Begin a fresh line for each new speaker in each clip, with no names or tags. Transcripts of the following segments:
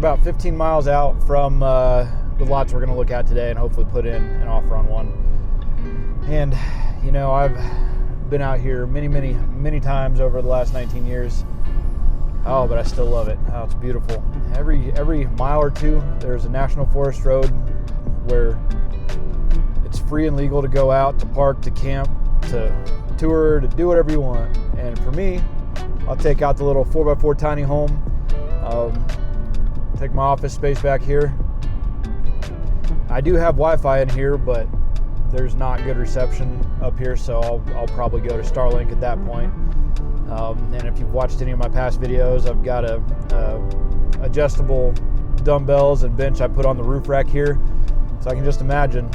about 15 miles out from the lots we're going to look at today and hopefully put in an offer on one. And, you know, I've been out here many times over the last 19 years. Oh, but I still love it. Oh, it's beautiful. Every mile or two, there's a national forest road where it's free and legal to go out, to park, to camp, to tour, to do whatever you want. And for me, I'll take out the little 4x4 tiny home, take my office space back here. I do have Wi-Fi in here, but there's not good reception up here, so I'll probably go to Starlink at that point. And if you've watched any of my past videos, I've got a adjustable dumbbells and bench I put on the roof rack here, so I can just imagine,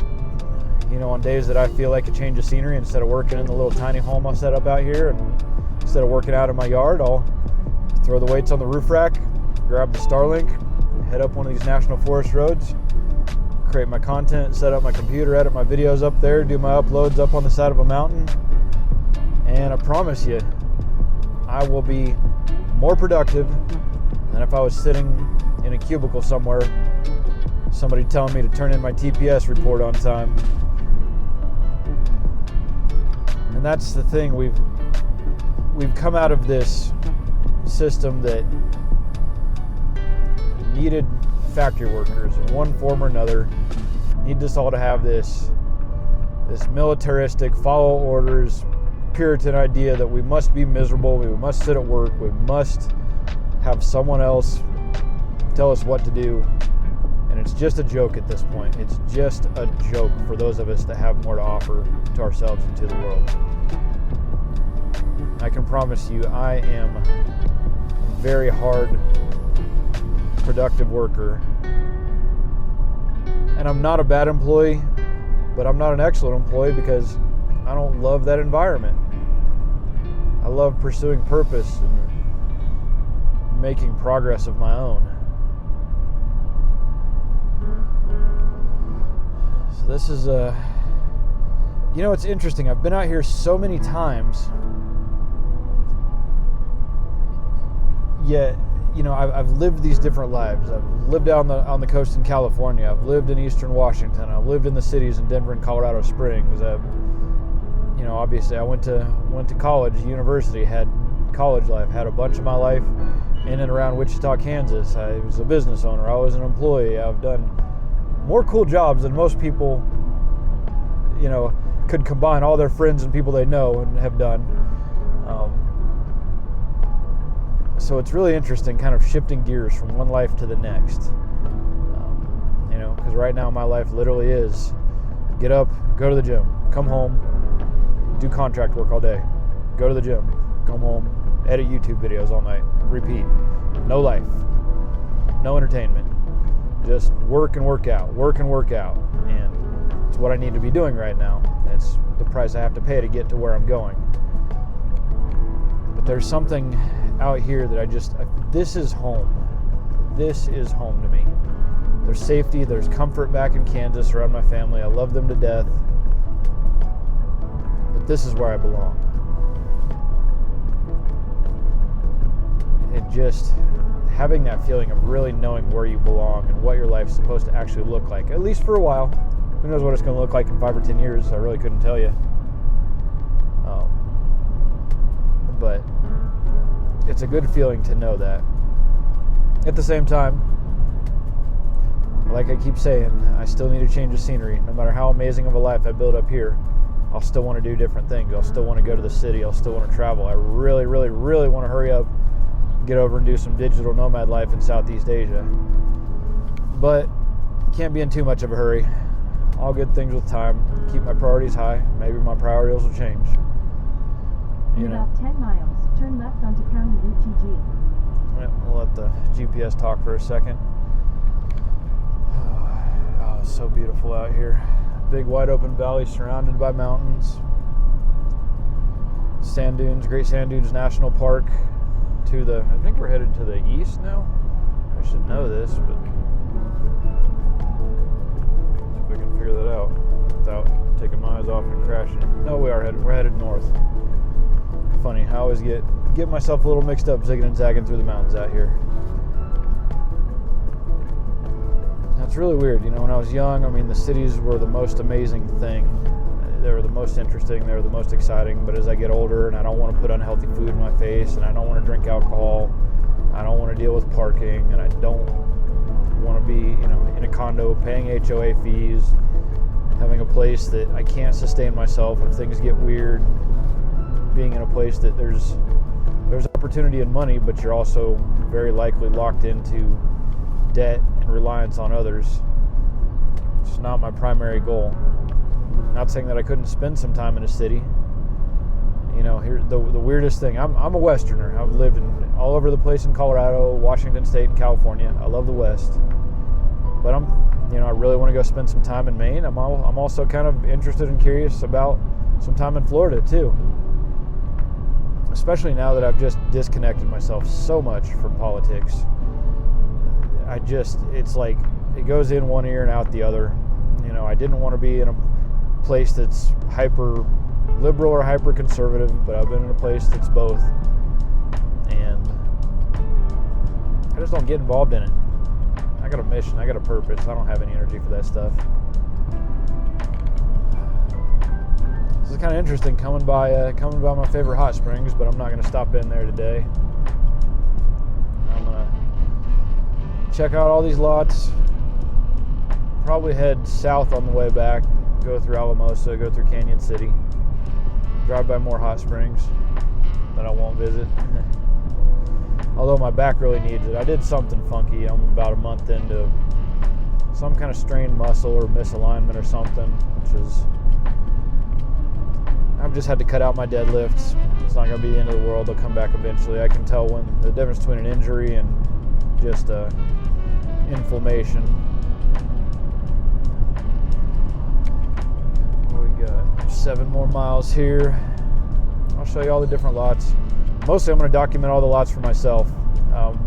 you know, on days that I feel like a change of scenery, instead of working in the little tiny home I'll set up out here, and instead of working out in my yard, I'll throw the weights on the roof rack, grab the Starlink, head up one of these national forest roads, create my content, set up my computer, edit my videos up there, do my uploads up on the side of a mountain, and I promise you, I will be more productive than if I was sitting in a cubicle somewhere, somebody telling me to turn in my TPS report on time. And that's the thing, we've come out of this system that needed factory workers in one form or another, need us all to have this militaristic, follow orders, Puritan idea that we must be miserable, we must sit at work, we must have someone else tell us what to do. And it's just a joke at this point. It's just a joke for those of us that have more to offer to ourselves and to the world. I can promise you, I am a very hard, productive worker. And I'm not a bad employee, but I'm not an excellent employee because I don't love that environment. I love pursuing purpose and making progress of my own. So this is you know, it's interesting. I've been out here so many times, yet, you know, I've lived these different lives. I've lived out on the coast in California. I've lived in Eastern Washington. I've lived in the cities in Denver and Colorado Springs. You know, obviously, I went to college, university, had college life, had a bunch of my life in and around Wichita, Kansas. I was a business owner. I was an employee. I've done more cool jobs than most people, you know, could combine all their friends and people they know and have done. So it's really interesting kind of shifting gears from one life to the next. You know, because right now my life literally is get up, go to the gym, come home, do contract work all day, go to the gym, come home, edit YouTube videos all night, repeat. No life, no entertainment, just work and work out, and it's what I need to be doing right now. It's the price I have to pay to get to where I'm going. But there's something out here that this is home. This is home to me. There's safety, there's comfort back in Kansas around my family. I love them to death. But this is where I belong. It just, having that feeling of really knowing where you belong and what your life's supposed to actually look like, at least for a while. Who knows what it's going to look like in 5 or 10 years? I really couldn't tell you. But it's a good feeling to know that. At the same time, like I keep saying, I still need a change of scenery. No matter how amazing of a life I build up here, I'll still want to do different things. I'll still want to go to the city. I'll still want to travel. I really, really, really want to hurry up, get over and do some digital nomad life in Southeast Asia. But can't be in too much of a hurry. All good things with time. Keep my priorities high. Maybe my priorities will change.
In about 10 miles, turn left onto County Route 2G.
Yeah, we'll let the GPS talk for a second. Oh, it's so beautiful out here. Big wide open valley surrounded by mountains. Sand dunes, Great Sand Dunes National Park. I think we're headed to the east now. I should know this, but see if I can figure that out without taking my eyes off and crashing. No, we're headed north. Funny, I always get myself a little mixed up zigging and zagging through the mountains out here. It's really weird. You know, when I was young, I mean, the cities were the most amazing thing. They were the most interesting. They were the most exciting. But as I get older and I don't want to put unhealthy food in my face and I don't want to drink alcohol, I don't want to deal with parking, and I don't want to be, you know, in a condo paying HOA fees, having a place that I can't sustain myself if things get weird, being in a place that there's opportunity and money, but you're also very likely locked into debt and reliance on others. It's not my primary goal. Not saying that I couldn't spend some time in a city. You know, here the weirdest thing. I'm a Westerner. I've lived in all over the place in Colorado, Washington State, and California. I love the West, but I really want to go spend some time in Maine. I'm also kind of interested and curious about some time in Florida too. Especially now that I've just disconnected myself so much from politics. It's like it goes in one ear and out the other. You know, I didn't want to be in a place that's hyper liberal or hyper conservative, but I've been in a place that's both. And I just don't get involved in it. I got a mission, I got a purpose. I don't have any energy for that stuff. This is kind of interesting coming by my favorite hot springs, but I'm not going to stop in there today. I'm going to check out all these lots, probably head south on the way back, go through Alamosa, go through Canyon City, drive by more hot springs that I won't visit. Although my back really needs it. I did something funky. I'm about a month into some kind of strained muscle or misalignment or something, which is, I've just had to cut out my deadlifts. It's not going to be the end of the world. They'll come back eventually. I can tell when the difference between an injury and just inflammation. We got 7 more miles here. I'll show you all the different lots. Mostly I'm going to document all the lots for myself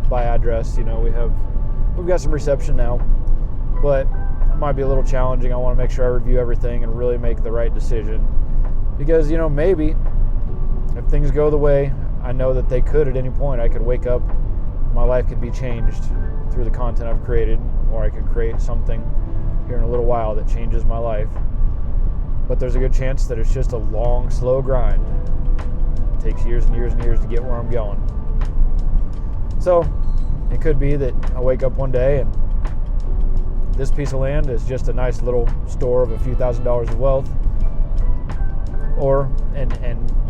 by address. You know, we've got some reception now, but it might be a little challenging. I want to make sure I review everything and really make the right decision. Because, you know, maybe if things go the way I know that they could at any point, I could wake up, my life could be changed through the content I've created, or I could create something here in a little while that changes my life. But there's a good chance that it's just a long, slow grind. It takes years and years and years to get where I'm going. So it could be that I wake up one day and this piece of land is just a nice little store of a few $1,000s of wealth. Or, and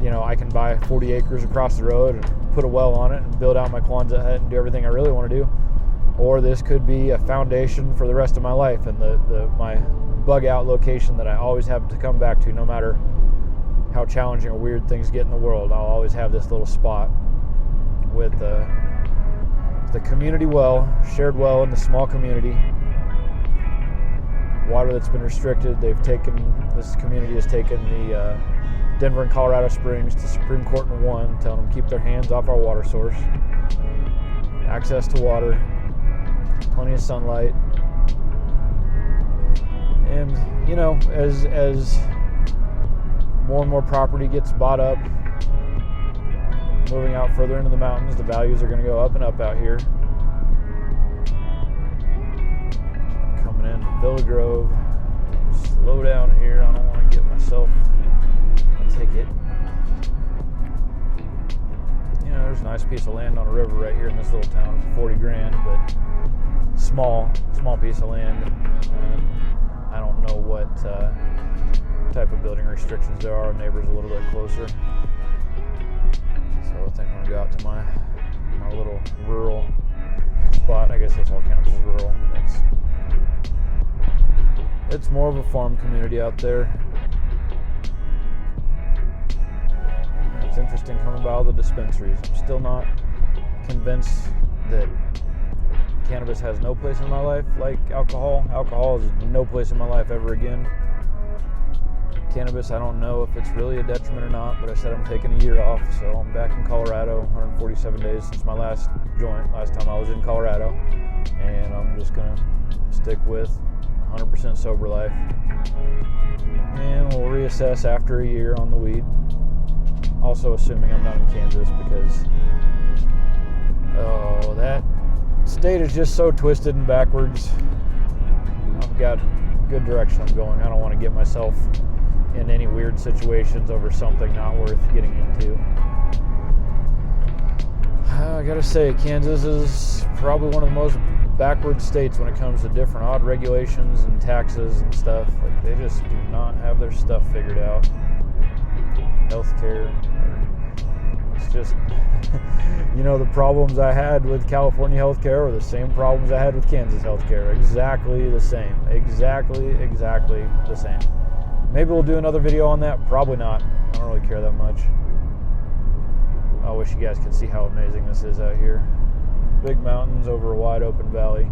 you know, I can buy 40 acres across the road and put a well on it and build out my Quonset hut and do everything I really want to do. Or this could be a foundation for the rest of my life and my bug out location that I always have to come back to, no matter how challenging or weird things get in the world. I'll always have this little spot with the community well, shared well in the small community. Water that's been restricted. This community has taken the Denver and Colorado Springs to Supreme Court in 1, telling them to keep their hands off our water source. Access to water, plenty of sunlight. And, you know, as more and more property gets bought up, moving out further into the mountains, the values are going to go up and up out here. Coming in Villa Grove. Slow down here. I don't want to get myself a ticket. You know, there's a nice piece of land on a river right here in this little town for 40 grand, but small piece of land. And I don't know what type of building restrictions there are. Neighbors a little bit closer. So I think I'm going to go out to my little rural spot. I guess this all counts as rural. It's more of a farm community out there. It's interesting coming by all the dispensaries. I'm still not convinced that cannabis has no place in my life like alcohol. Alcohol is no place in my life ever again. Cannabis, I don't know if it's really a detriment or not, but I said I'm taking a year off, so I'm back in Colorado, 147 days since my last joint, last time I was in Colorado, and I'm just going to stick with 100% sober life, and we'll reassess after a year on the weed. Also assuming I'm not in Kansas, because that state is just so twisted and backwards. got good direction I'm going. I don't want to get myself in any weird situations over something not worth getting into. I gotta say, Kansas is probably one of the most backward states when it comes to different odd regulations and taxes and stuff. Like, they just do not have their stuff figured out. Healthcare, it's just, you know, the problems I had with California healthcare are the same problems I had with Kansas healthcare. Exactly the same. Exactly the same. Maybe we'll do another video on that. Probably not. I don't really care that much. I wish you guys could see how amazing this is out here. Big mountains over a wide open valley.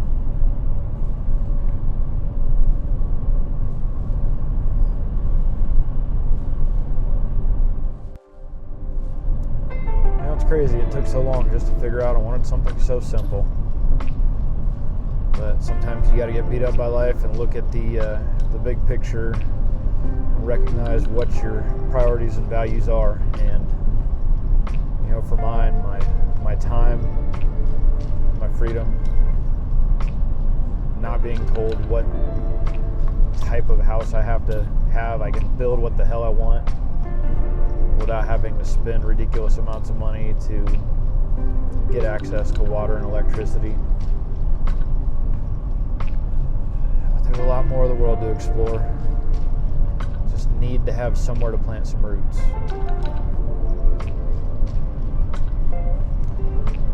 Now it's crazy. It took so long just to figure out I wanted something so simple. But sometimes you got to get beat up by life and look at the big picture and recognize what your priorities and values are. And you know, for mine, my time, my freedom, not being told what type of house I have to have. I can build what the hell I want without having to spend ridiculous amounts of money to get access to water and electricity. But there's a lot more of the world to explore. Just need to have somewhere to plant some roots.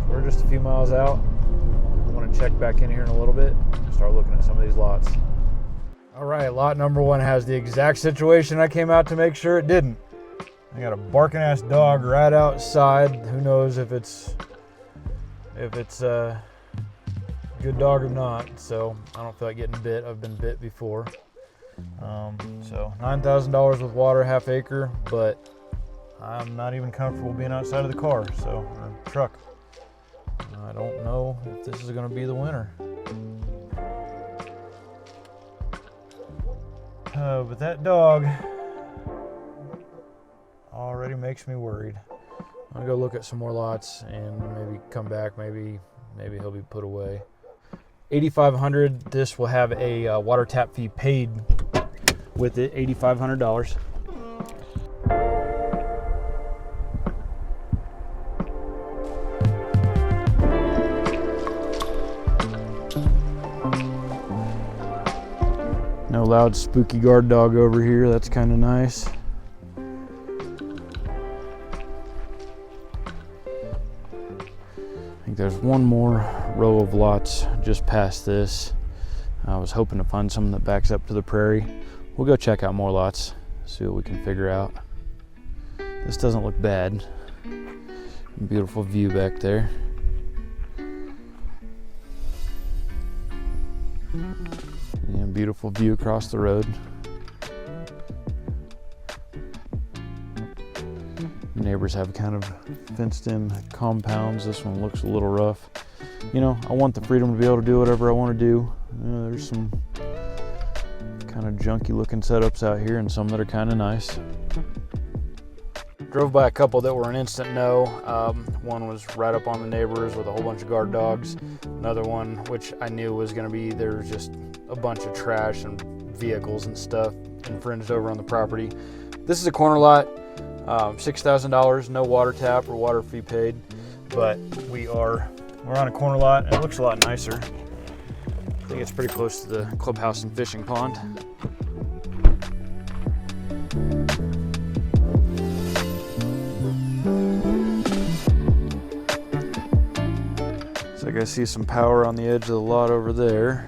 We're just a few miles out. I want to check back in here in a little bit and start looking at some of these lots. All right, lot number one has the exact situation I came out to make sure it didn't. I got a barking ass dog right outside. Who knows if it's a good dog or not. So I don't feel like getting bit. I've been bit before. So $9,000 with water, half acre, but I'm not even comfortable being outside of the car, or truck. I don't know if this is going to be the winner. But that dog already makes me worried. I'll go look at some more lots and maybe come back. Maybe he'll be put away. $8,500. This will have a water tap fee paid with it. $8,500. No loud spooky guard dog over here. That's kind of nice. I think there's one more row of lots just past this. I was hoping to find some that backs up to the prairie. We'll go check out more lots, see what we can figure out. This doesn't look bad. Beautiful view back there. Yeah, beautiful view across the road. Neighbors have kind of fenced in compounds. This one looks a little rough. You know, I want the freedom to be able to do whatever I want to do. There's some kind of junky looking setups out here and some that are kind of nice. Drove by a couple that were an instant no. One was right up on the neighbors with a whole bunch of guard dogs. Another one, which I knew was going to be, there was just a bunch of trash and vehicles and stuff infringed over on the property. This is a corner lot, $6,000, no water tap or water fee paid, but we're on a corner lot and it looks a lot nicer. I think it's pretty close to the clubhouse and fishing pond. So I see some power on the edge of the lot over there.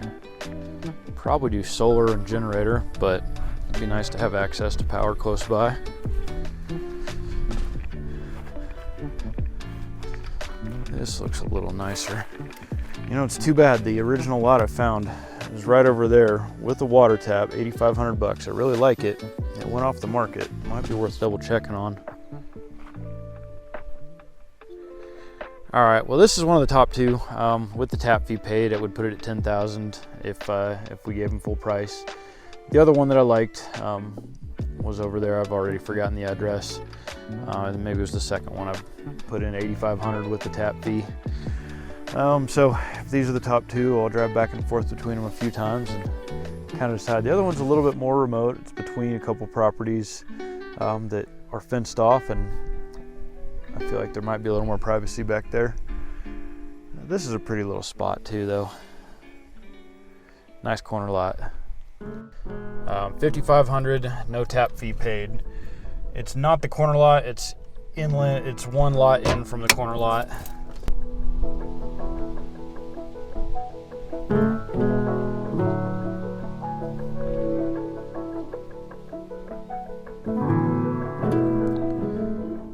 Probably do solar and generator, but it'd be nice to have access to power close by. This looks a little nicer. You know, it's too bad the original lot I found is right over there with the water tap, $8,500. I really like it. It went off the market. Might be worth double checking on. All right, well, this is one of the top two. With the tap fee paid, it would put it at $10,000 if we gave them full price. The other one that I liked was over there. I've already forgotten the address. Maybe it was the second one. I put in $8,500 with the tap fee. So if these are the top two, I'll drive back and forth between them a few times and kind of decide. The other one's a little bit more remote. It's between a couple properties that are fenced off, and I feel like there might be a little more privacy back there. This is a pretty little spot too, though. Nice corner lot. $5,500, no tap fee paid. It's not the corner lot, it's inland. It's one lot in from the corner lot.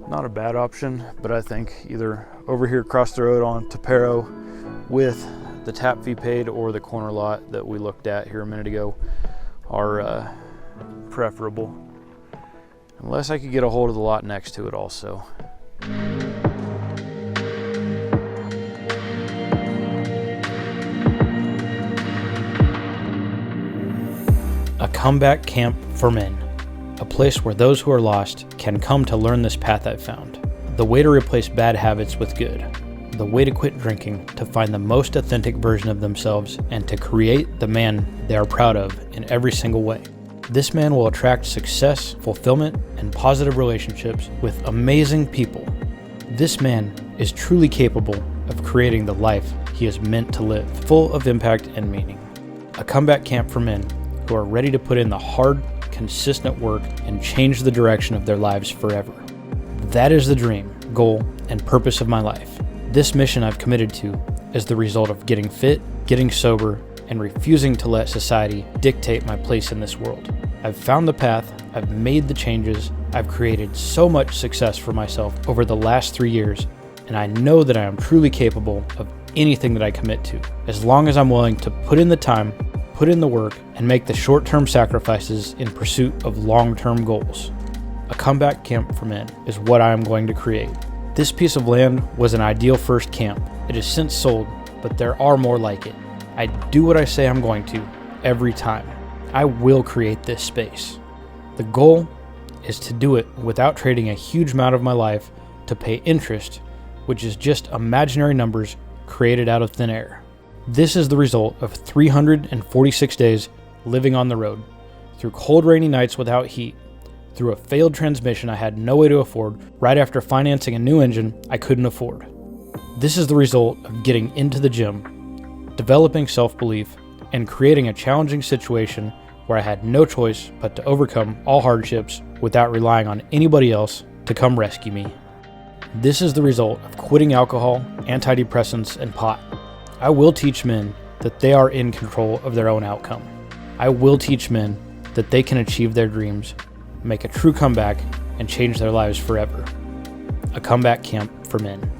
Not a bad option, but I think either over here across the road on Tapero with the tap fee paid, or the corner lot that we looked at here a minute ago are preferable. Unless I could get a hold of the lot next to it also.
A comeback camp for men. A place where those who are lost can come to learn this path I've found. The way to replace bad habits with good. The way to quit drinking, to find the most authentic version of themselves, and to create the man they are proud of in every single way. This man will attract success, fulfillment, and positive relationships with amazing people. This man is truly capable of creating the life he is meant to live, full of impact and meaning. A comeback camp for men who are ready to put in the hard, consistent work and change the direction of their lives forever. That is the dream, goal, and purpose of my life. This mission I've committed to is the result of getting fit, getting sober, and refusing to let society dictate my place in this world. I've found the path, I've made the changes, I've created so much success for myself over the last 3 years, and I know that I am truly capable of anything that I commit to, as long as I'm willing to put in the time, put in the work, and make the short-term sacrifices in pursuit of long-term goals. A comeback camp for men is what I am going to create. This piece of land was an ideal first camp. It is since sold, but there are more like it. I do what I say I'm going to every time. I will create this space. The goal is to do it without trading a huge amount of my life to pay interest, which is just imaginary numbers created out of thin air. This is the result of 346 days living on the road, through cold rainy nights without heat, through a failed transmission I had no way to afford right after financing a new engine I couldn't afford. This is the result of getting into the gym, developing self-belief, and creating a challenging situation where I had no choice but to overcome all hardships without relying on anybody else to come rescue me. This is the result of quitting alcohol, antidepressants, and pot. I will teach men that they are in control of their own outcome. I will teach men that they can achieve their dreams, make a true comeback, and change their lives forever. A comeback camp for men.